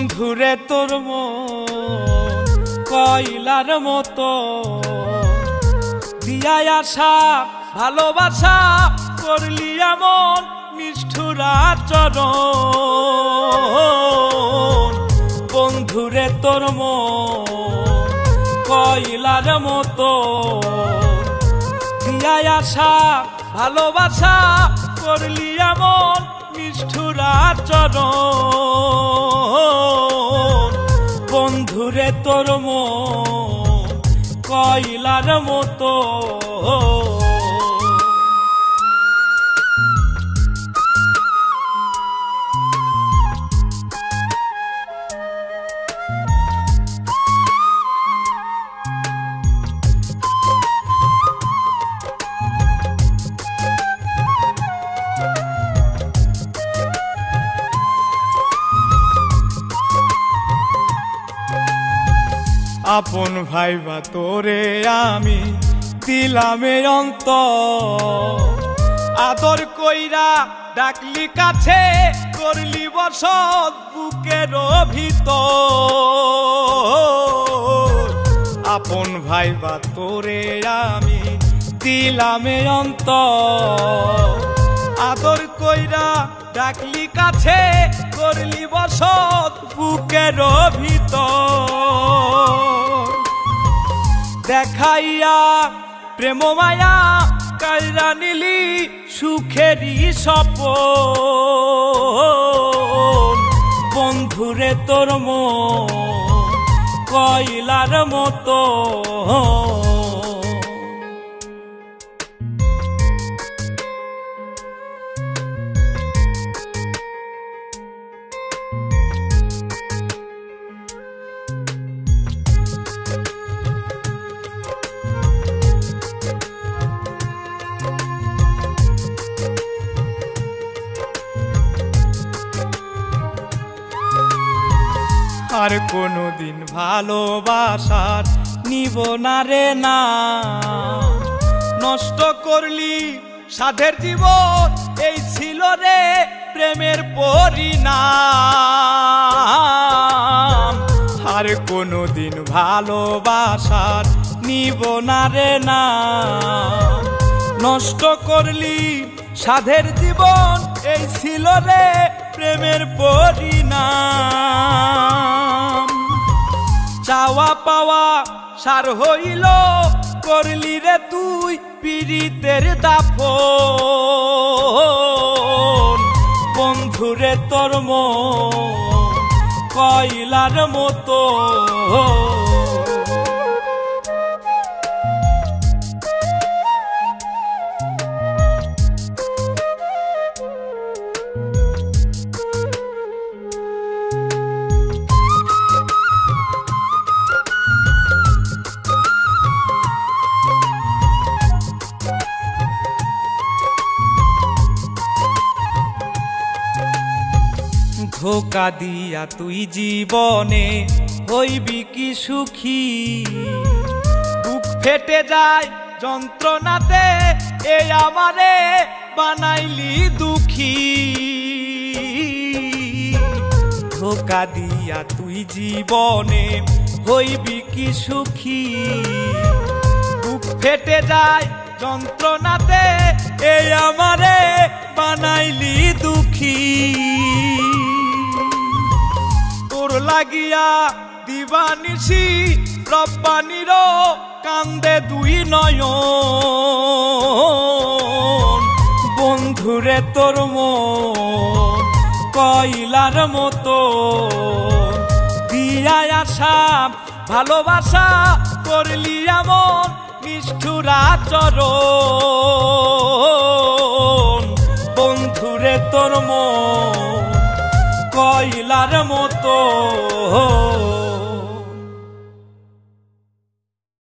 বন্ধুরে তোর মন কয়লার মতো দিয়া আশা ভালোবাসা করলি এমন নিষ্ঠুর আচরণ। বন্ধুরে তোর মন কয়লার মতো দিয়া আশা ভালোবাসা করলি এমন নিষ্ঠুর আচরণ। বন্ধুরে তোর মন কয়লার মতো। আপন ভাইবা তোরে আমি দিলামে অন্তর, আদর কইরা ডাকলি কাছে করলি বসত বুকের ভিতর। আপন ভাইবা তোরে আমি দিলামে অন্তর, আদর কইরা ডাকলি কাছে করলি বসত বুকের ভিতর। দেখাইয়া প্রেম মায়া কাইরা নিলি সুখেরই সপন। বন্ধুরে তোর মন কয়লার মতো। আর কোনদিন ভালোবাসার নিব না রে না, নষ্ট করলি সাধের জীবন এই ছিল রে প্রেমের পরিণাম। আর কোনদিন ভালোবাসার নিব না রে না, নষ্ট করলি সাধের জীবন এই ছিল রে প্রেমের পরিণাম। চাওয়া পাওয়া সার হইল করলি রে তুই পীড়িতের দাফন। বন্ধুরে তোর মন কয়লার মতো। ধোকা দিয়া তুই জীবনে হইবি কি সুখী, বুক ফেটে যায় যন্ত্রণাতে এই আমারে বানাইলি দুঃখী। ধোকা দিয়া তুই জীবনে হইবি কি সুখী, বুক ফেটে যায় যন্ত্রণাতে এই আমারে বানাইলি দুঃখী। তোর লাগিয়া দিবানিসি রব্বানির কান্দে দুই নয়ন। বন্ধুরে তোর মন কয়লার মতো দিয়া আশা ভালোবাসা করলি এমন নিষ্ঠুর আচরণ।